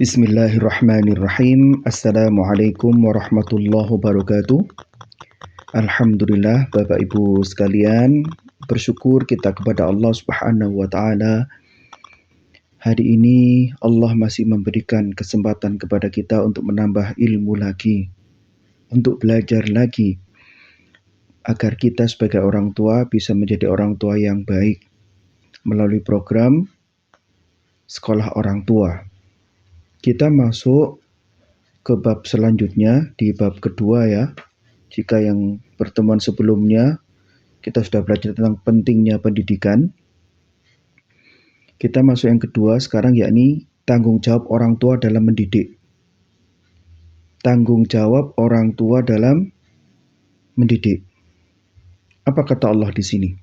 Bismillahirrahmanirrahim. Assalamualaikum warahmatullahi wabarakatuh. Alhamdulillah Bapak Ibu sekalian, bersyukur kita kepada Allah Subhanahu wa taala. Hari ini Allah masih memberikan kesempatan kepada kita untuk menambah ilmu lagi, untuk belajar lagi, agar kita sebagai orang tua bisa menjadi orang tua yang baik melalui program Sekolah Orang Tua. Kita masuk ke bab selanjutnya, di bab kedua ya. Jika yang pertemuan sebelumnya kita sudah belajar tentang pentingnya pendidikan, kita masuk yang kedua sekarang, yakni tanggung jawab orang tua dalam mendidik. Tanggung jawab orang tua dalam mendidik. Apa kata Allah di sini?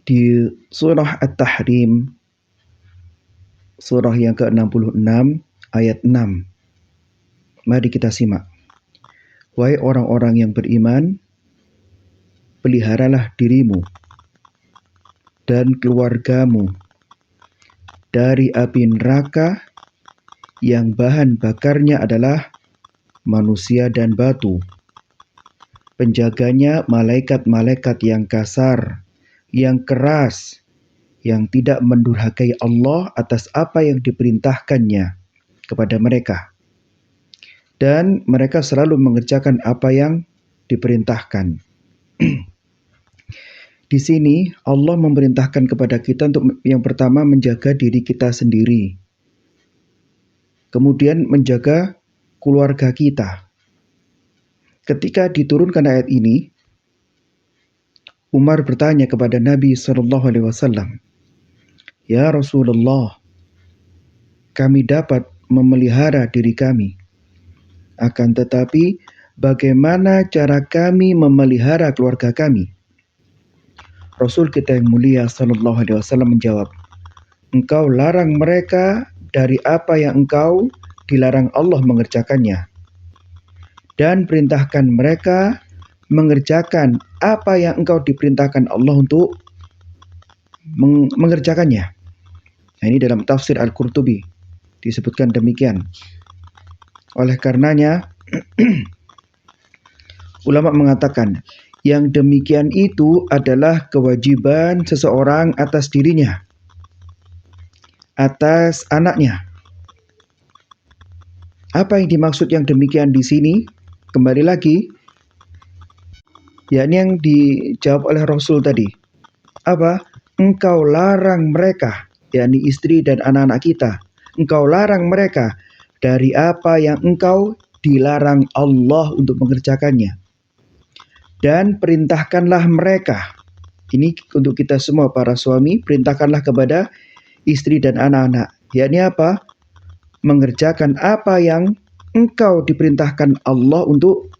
Di surah At-Tahrim, surah yang ke-66 ayat 6. Mari kita simak. Wahai orang-orang yang beriman, peliharalah dirimu dan keluargamu dari api neraka yang bahan bakarnya adalah manusia dan batu. Penjaganya malaikat-malaikat yang kasar, yang keras, yang tidak mendurhakai Allah atas apa yang diperintahkannya kepada mereka. Dan mereka selalu mengerjakan apa yang diperintahkan. Di sini Allah memerintahkan kepada kita untuk yang pertama menjaga diri kita sendiri. Kemudian menjaga keluarga kita. Ketika diturunkan ayat ini, Umar bertanya kepada Nabi SAW, "Ya Rasulullah, kami dapat memelihara diri kami. Akan tetapi, bagaimana cara kami memelihara keluarga kami?" Rasul kita yang mulia SAW menjawab, "Engkau larang mereka dari apa yang engkau dilarang Allah mengerjakannya. Dan perintahkan mereka mengerjakan apa yang engkau diperintahkan Allah untuk mengerjakannya." Nah, ini dalam tafsir Al-Qurtubi disebutkan demikian. Oleh karenanya, ulama mengatakan yang demikian itu adalah kewajiban seseorang atas dirinya, atas anaknya. Apa yang dimaksud yang demikian di sini? Kembali lagi, yakni yang dijawab oleh Rasul tadi. Apa? Engkau larang mereka, yakni istri dan anak-anak kita. Engkau larang mereka dari apa yang engkau dilarang Allah untuk mengerjakannya. Dan perintahkanlah mereka. Ini untuk kita semua para suami, perintahkanlah kepada istri dan anak-anak. Yakni apa? Mengerjakan apa yang engkau diperintahkan Allah untuk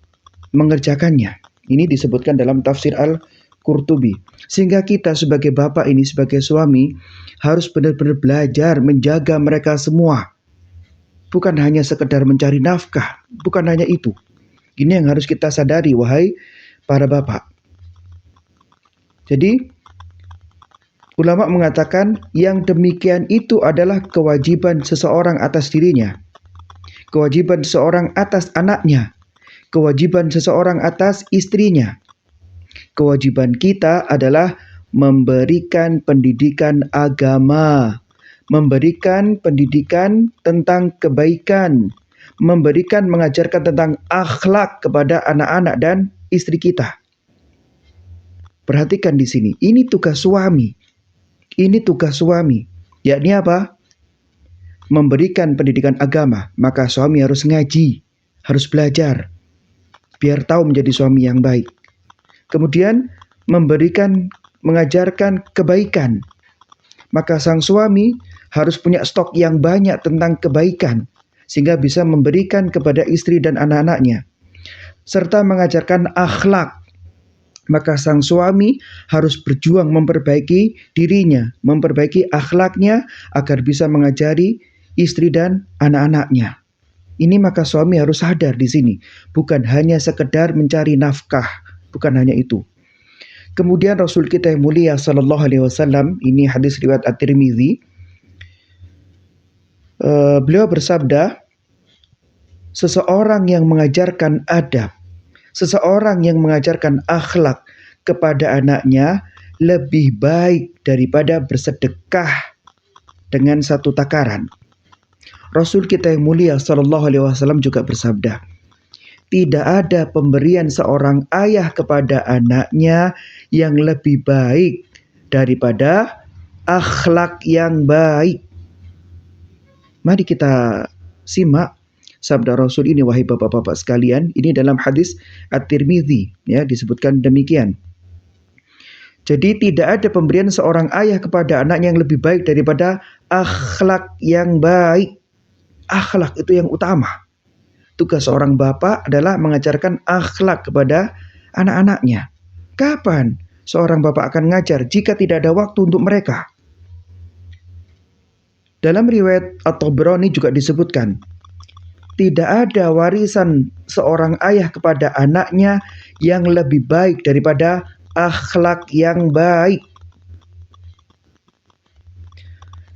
mengerjakannya. Ini disebutkan dalam tafsir Al-Qurtubi. Sehingga kita sebagai bapak ini, sebagai suami, harus benar-benar belajar menjaga mereka semua. Bukan hanya sekedar mencari nafkah, bukan hanya itu. Ini yang harus kita sadari, wahai para bapak. Jadi, ulama mengatakan yang demikian itu adalah kewajiban seseorang atas dirinya, kewajiban seseorang atas anaknya, kewajiban seseorang atas istrinya. Kewajiban kita adalah memberikan pendidikan agama, memberikan pendidikan tentang kebaikan, mengajarkan tentang akhlak kepada anak-anak dan istri kita. Perhatikan di sini, ini tugas suami. Ini tugas suami. Yakni apa? Memberikan pendidikan agama. Maka suami harus ngaji, harus belajar, biar tahu menjadi suami yang baik. Kemudian mengajarkan kebaikan. Maka sang suami harus punya stok yang banyak tentang kebaikan, sehingga bisa memberikan kepada istri dan anak-anaknya. Serta mengajarkan akhlak. Maka sang suami harus berjuang memperbaiki dirinya, memperbaiki akhlaknya agar bisa mengajari istri dan anak-anaknya. Ini maka suami harus sadar di sini, bukan hanya sekedar mencari nafkah, bukan hanya itu. Kemudian Rasul kita yang mulia sallallahu alaihi wasallam, ini hadis riwayat At-Tirmidzi, Beliau bersabda, seseorang yang mengajarkan adab, seseorang yang mengajarkan akhlak kepada anaknya lebih baik daripada bersedekah dengan satu takaran. Rasul kita yang mulia sallallahu alaihi wasallam juga bersabda, tidak ada pemberian seorang ayah kepada anaknya yang lebih baik daripada akhlak yang baik. Mari kita simak sabda Rasul ini, wahai bapak-bapak sekalian. Ini dalam hadis At-Tirmidzi, ya, disebutkan demikian. Jadi tidak ada pemberian seorang ayah kepada anaknya yang lebih baik daripada akhlak yang baik. Akhlak itu yang utama. Tugas seorang bapak adalah mengajarkan akhlak kepada anak-anaknya. Kapan seorang bapak akan ngajar jika tidak ada waktu untuk mereka? Dalam riwayat At-Tabrani juga disebutkan, tidak ada warisan seorang ayah kepada anaknya yang lebih baik daripada akhlak yang baik.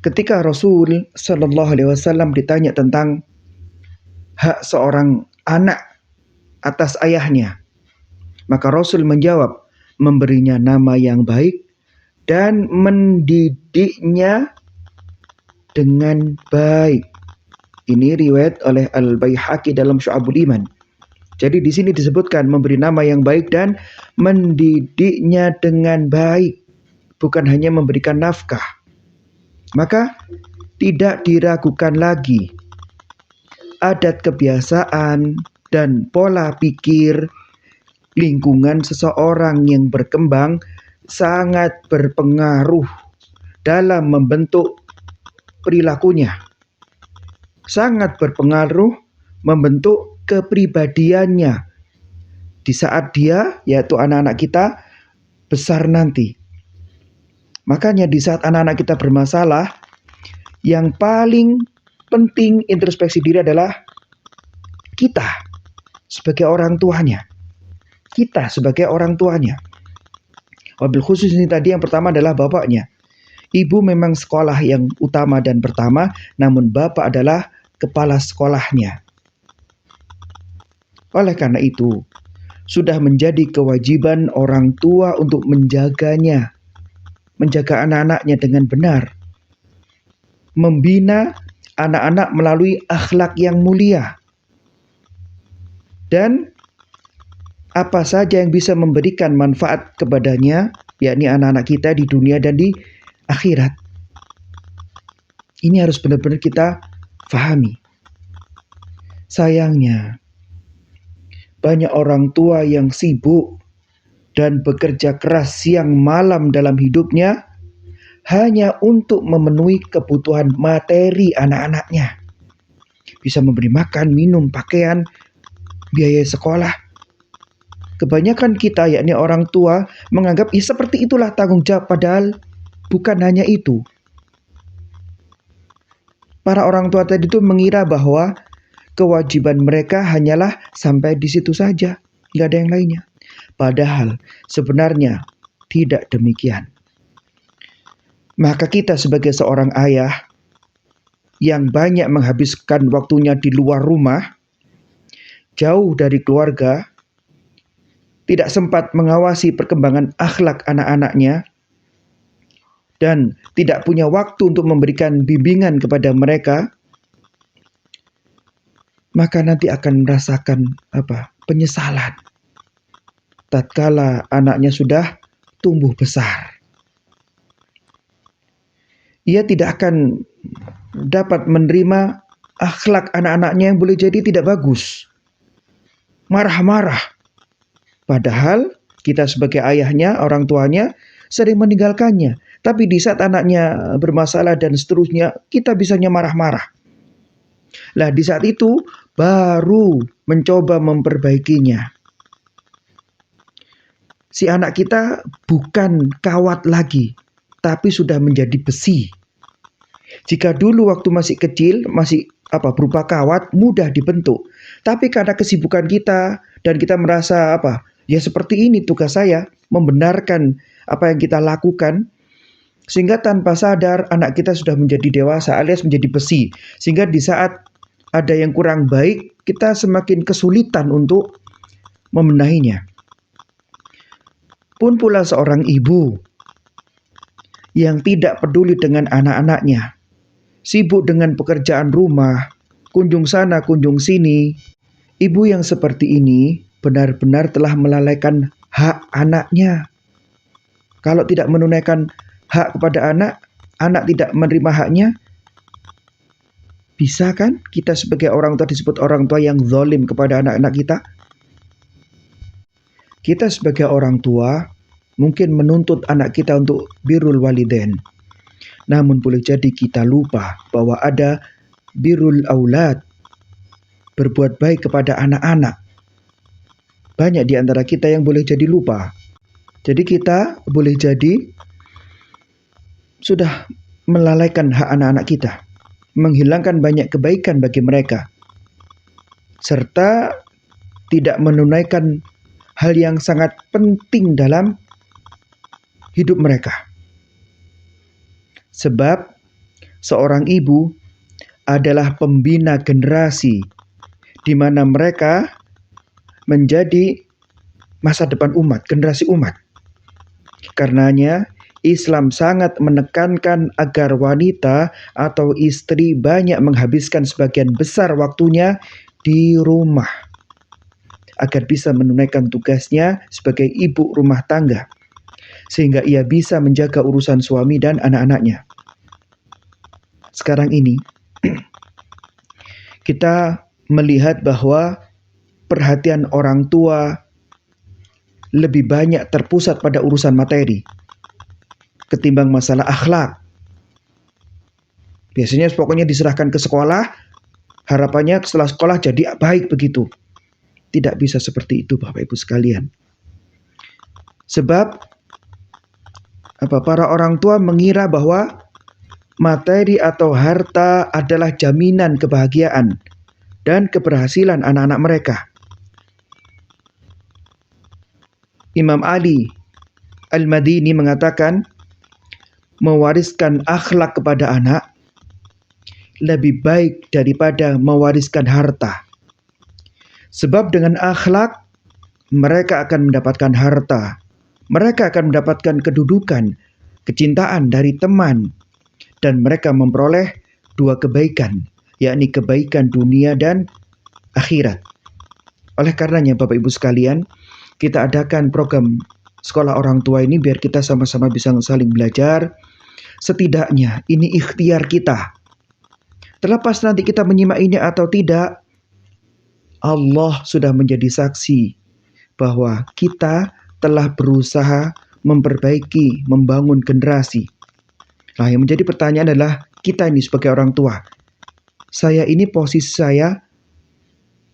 Ketika Rasul Shallallahu Alaihi Wasallam ditanya tentang hak seorang anak atas ayahnya, maka Rasul menjawab, memberinya nama yang baik dan mendidiknya dengan baik. Ini riwayat oleh Al-Baihaqi dalam Syu'abul Iman. Jadi di sini disebutkan memberi nama yang baik dan mendidiknya dengan baik, bukan hanya memberikan nafkah. Maka tidak diragukan lagi adat kebiasaan dan pola pikir lingkungan seseorang yang berkembang sangat berpengaruh dalam membentuk perilakunya, sangat berpengaruh membentuk kepribadiannya di saat dia, yaitu anak-anak kita, besar nanti. Makanya di saat anak-anak kita bermasalah, yang paling penting introspeksi diri adalah kita sebagai orang tuanya. Kita sebagai orang tuanya. Wabil khusus ini tadi yang pertama adalah bapaknya. Ibu memang sekolah yang utama dan pertama, namun bapak adalah kepala sekolahnya. Oleh karena itu, sudah menjadi kewajiban orang tua untuk menjaganya, menjaga anak-anaknya dengan benar, membina anak-anak melalui akhlak yang mulia, dan apa saja yang bisa memberikan manfaat kepadanya, yakni anak-anak kita di dunia dan di akhirat. Ini harus benar-benar kita fahami. Sayangnya, banyak orang tua yang sibuk dan bekerja keras siang malam dalam hidupnya hanya untuk memenuhi kebutuhan materi anak-anaknya. Bisa memberi makan, minum, pakaian, biaya sekolah. Kebanyakan kita, yakni orang tua, menganggap seperti itulah tanggung jawab, padahal bukan hanya itu. Para orang tua tadi itu mengira bahwa kewajiban mereka hanyalah sampai di situ saja, nggak ada yang lainnya. Padahal sebenarnya tidak demikian. Maka kita sebagai seorang ayah yang banyak menghabiskan waktunya di luar rumah, jauh dari keluarga, tidak sempat mengawasi perkembangan akhlak anak-anaknya, dan tidak punya waktu untuk memberikan bimbingan kepada mereka, maka nanti akan merasakan penyesalan tatkala anaknya sudah tumbuh besar. Ia tidak akan dapat menerima akhlak anak-anaknya yang boleh jadi tidak bagus, marah-marah. Padahal kita sebagai ayahnya, orang tuanya, sering meninggalkannya. Tapi di saat anaknya bermasalah dan seterusnya, kita bisanya marah-marah. Lah di saat itu baru mencoba memperbaikinya. Si anak kita bukan kawat lagi, tapi sudah menjadi besi. Jika dulu waktu masih kecil, masih berupa kawat, mudah dibentuk. Tapi karena kesibukan kita dan kita merasa ya seperti ini tugas saya, membenarkan apa yang kita lakukan, Sehingga tanpa sadar anak kita sudah menjadi dewasa alias menjadi besi. Sehingga di saat ada yang kurang baik, kita semakin kesulitan untuk membenahinya. Pun pula seorang ibu yang tidak peduli dengan anak-anaknya, sibuk dengan pekerjaan rumah, kunjung sana, kunjung sini. Ibu yang seperti ini benar-benar telah melalaikan hak anaknya. Kalau tidak menunaikan hak kepada anak, anak tidak menerima haknya, bisa kan kita sebagai orang tua disebut orang tua yang zalim kepada anak-anak kita? Kita sebagai orang tua mungkin menuntut anak kita untuk birrul walidain. Namun boleh jadi kita lupa bahwa ada birrul aulad, berbuat baik kepada anak-anak. Banyak di antara kita yang boleh jadi lupa. Jadi kita boleh jadi sudah melalaikan hak anak-anak kita, menghilangkan banyak kebaikan bagi mereka, serta tidak menunaikan hal yang sangat penting dalam hidup mereka. Sebab seorang ibu adalah pembina generasi di mana mereka menjadi masa depan umat, generasi umat. Karenanya Islam sangat menekankan agar wanita atau istri banyak menghabiskan sebagian besar waktunya di rumah agar bisa menunaikan tugasnya sebagai ibu rumah tangga, sehingga ia bisa menjaga urusan suami dan anak-anaknya. Sekarang ini kita melihat bahwa perhatian orang tua lebih banyak terpusat pada urusan materi ketimbang masalah akhlak. Biasanya pokoknya diserahkan ke sekolah, harapannya setelah sekolah jadi baik begitu. Tidak bisa seperti itu Bapak Ibu sekalian. Sebab para orang tua mengira bahwa materi atau harta adalah jaminan kebahagiaan dan keberhasilan anak-anak mereka. Imam Ali Al-Madini mengatakan, mewariskan akhlak kepada anak lebih baik daripada mewariskan harta. Sebab dengan akhlak mereka akan mendapatkan harta, mereka akan mendapatkan kedudukan, kecintaan dari teman, dan mereka memperoleh dua kebaikan, yakni kebaikan dunia dan akhirat. Oleh karenanya Bapak Ibu sekalian, kita adakan program sekolah orang tua ini biar kita sama-sama bisa saling belajar. Setidaknya ini ikhtiar kita. Terlepas nanti kita menyimak ini atau tidak, Allah sudah menjadi saksi bahwa kita telah berusaha memperbaiki, membangun generasi. Nah, yang menjadi pertanyaan adalah kita ini sebagai orang tua. Saya ini posisi saya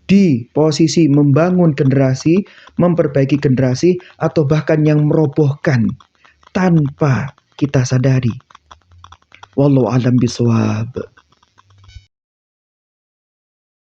di posisi membangun generasi, memperbaiki generasi, atau bahkan yang merobohkan tanpa kita sadari. Wallahu a'lam bishawab.